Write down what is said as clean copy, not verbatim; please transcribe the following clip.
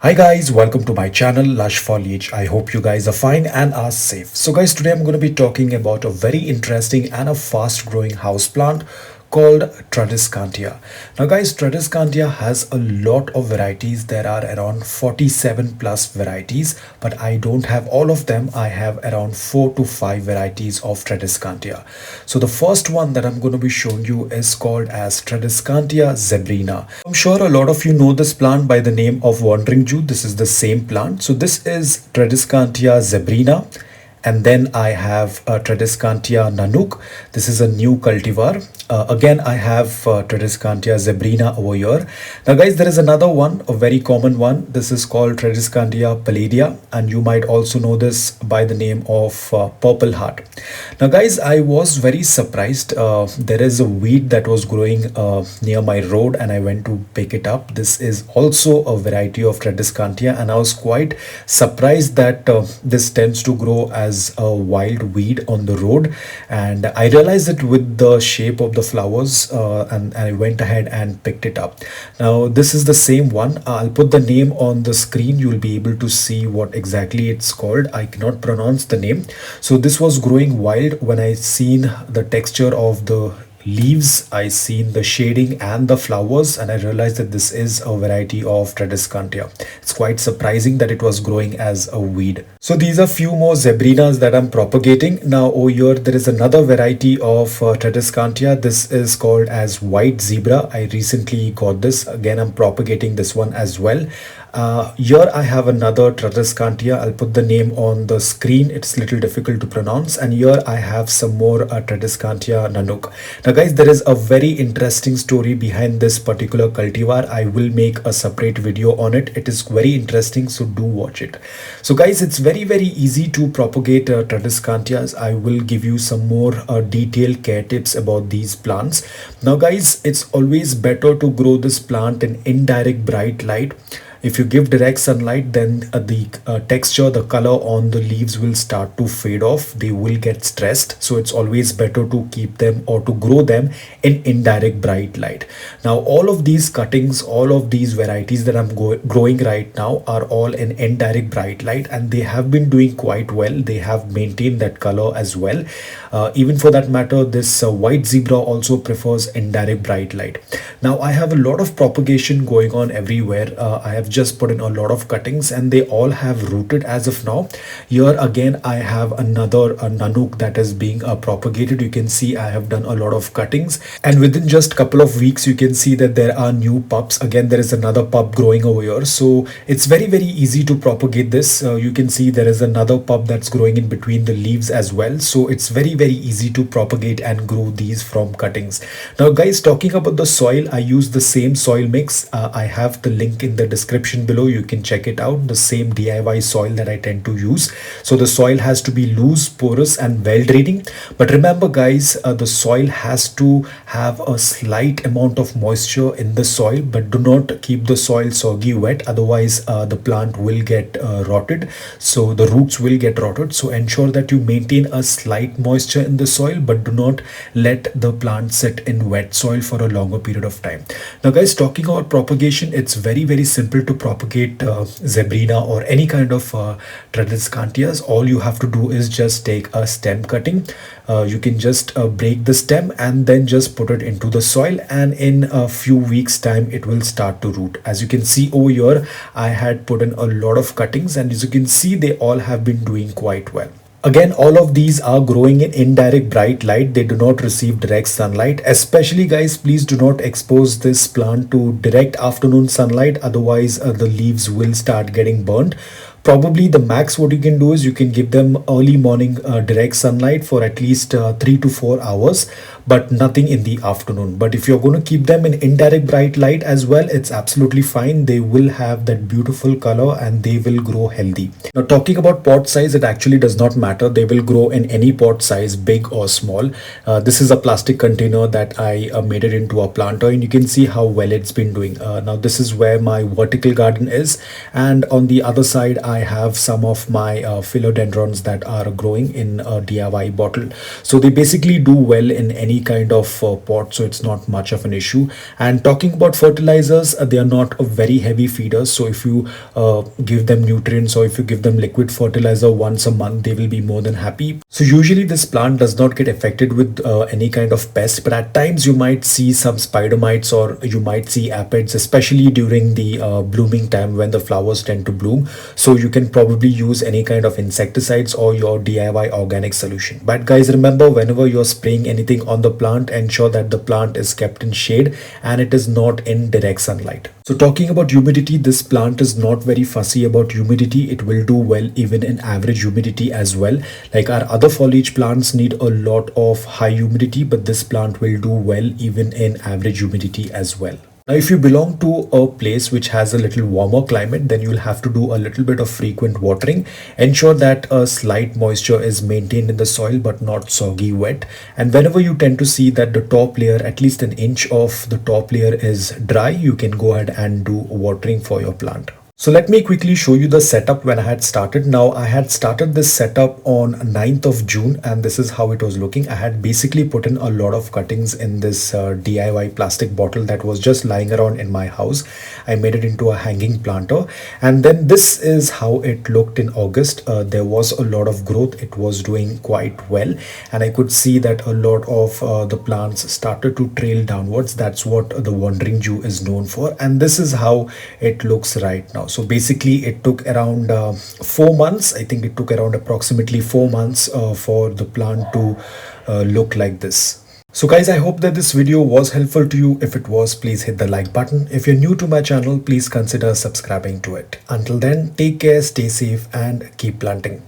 Hi guys, welcome to my channel Lush Foliage. I hope you guys are fine and are safe. So guys, today I'm going to be talking about a very interesting and a fast growing houseplant called Tradescantia. Now guys, Tradescantia has a lot of varieties. There are around 47 plus varieties, but I don't have all of them. I have around 4 to 5 varieties of Tradescantia. So the first one that I'm going to be showing you is called as Tradescantia zebrina. I'm sure a lot of you know this plant by the name of wandering Jew. This is the same plant. So this is Tradescantia zebrina. And then I have Tradescantia nanook. This is a new cultivar. Again, I have Tradescantia zebrina over here. Now guys, there is another one, a very common one. This is called Tradescantia palladia, and you might also know this by the name of purple heart. Now guys, I was very surprised. There is a weed that was growing near my road, and I went to pick it up. This is also a variety of Tradescantia, and I was quite surprised that this tends to grow as a wild weed on the road. And I realized it with the shape of the flowers, and I went ahead and picked it up. Now this is the same one. I'll put the name on the screen. You'll be able to see what exactly it's called. I cannot pronounce the name. So this was growing wild. When I seen the texture of the leaves, I seen the shading and the flowers, and I realized that this is a variety of Tradescantia. It's quite surprising that it was growing as a weed. So these are few more zebrinas that I'm propagating. Now over here there is another variety of Tradescantia. This is called as white zebra. I recently got this. Again, I'm propagating this one as well. Here I have another Tradescantia. I'll put the name on the screen. It's a little difficult to pronounce. And here I have some more Tradescantia nanook. Now guys, there is a very interesting story behind this particular cultivar. I will make a separate video on it. It is very interesting, so do watch it. So guys, it's very easy to propagate Tradescantias. I will give you some more detailed care tips about these plants. Now guys, it's always better to grow this plant in indirect bright light. If you give direct sunlight, then the texture, the color on the leaves will start to fade off. They will get stressed. So it's always better to keep them or to grow them in indirect bright light. Now, all of these cuttings, all of these varieties that I'm growing right now are all in indirect bright light, and they have been doing quite well. They have maintained that color as well. Even for that matter, this white zebra also prefers indirect bright light. Now, I have a lot of propagation going on everywhere. I have just put in a lot of cuttings, and they all have rooted as of now. Here again, I have another nanook that is being propagated. You can see I have done a lot of cuttings, and within just couple of weeks, you can see that there are new pups. Again, there is another pup growing over here. So it's very easy to propagate this. You can see there is another pup that's growing in between the leaves as well. So it's very easy to propagate and grow these from cuttings. Now guys, talking about the soil, I use the same soil mix. I have the link in the description below. You can check it out. The same DIY soil that I tend to use. So the soil has to be loose, porous and well draining. But remember guys, the soil has to have a slight amount of moisture in the soil, but do not keep the soil soggy wet. Otherwise the plant will get rotted. So the roots will get rotted. So ensure that you maintain a slight moisture in the soil, but do not let the plant sit in wet soil for a longer period of time. Now guys, talking about propagation, it's very simple to propagate zebrina or any kind of Tradescantias. All you have to do is just take a stem cutting. You can just break the stem and then just put it into the soil, and in a few weeks time it will start to root. As you can see over here, I had put in a lot of cuttings, and as you can see, they all have been doing quite well. Again, all of these are growing in indirect bright light. They do not receive direct sunlight. Especially guys, please do not expose this plant to direct afternoon sunlight. Otherwise, the leaves will start getting burnt. Probably the max what you can do is you can give them early morning direct sunlight for at least 3 to 4 hours, but nothing in the afternoon. But if you're going to keep them in indirect bright light as well, it's absolutely fine. They will have that beautiful color and they will grow healthy. Now talking about pot size, it actually does not matter. They will grow in any pot size, big or small. This is a plastic container that I made it into a planter, and you can see how well it's been doing. Now this is where my vertical garden is, and on the other side I I have some of my philodendrons that are growing in a DIY bottle. So they basically do well in any kind of pot, so it's not much of an issue. And talking about fertilizers, they are not a very heavy feeders. So if you give them nutrients or if you give them liquid fertilizer once a month, they will be more than happy. So usually this plant does not get affected with any kind of pest, but at times you might see some spider mites or you might see aphids, especially during the blooming time when the flowers tend to bloom. So you can probably use any kind of insecticides or your DIY organic solution. But guys, remember, whenever you're spraying anything on the plant, ensure that the plant is kept in shade and it is not in direct sunlight. So talking about humidity, this plant is not very fussy about humidity. It will do well even in average humidity as well. Like our other foliage plants need a lot of high humidity, but this plant will do well even in average humidity as well. Now, if you belong to a place which has a little warmer climate, then you'll have to do a little bit of frequent watering. Ensure that a slight moisture is maintained in the soil but not soggy wet. And whenever you tend to see that the top layer, at least an inch of the top layer is dry, you can go ahead and do watering for your plant. So let me quickly show you the setup when I had started. Now I had started this setup on 9th of June and this is how it was looking. I had basically put in a lot of cuttings in this DIY plastic bottle that was just lying around in my house. I made it into a hanging planter, and then this is how it looked in August. There was a lot of growth. It was doing quite well and I could see that a lot of the plants started to trail downwards. That's what the wandering Jew is known for, and this is how it looks right now. So basically it took around 4 months. I think it took around approximately 4 months for the plant to look like this. So guys, I hope that this video was helpful to you. If it was, please hit the like button. If you're new to my channel, please consider subscribing to it. Until then, take care, stay safe and keep planting.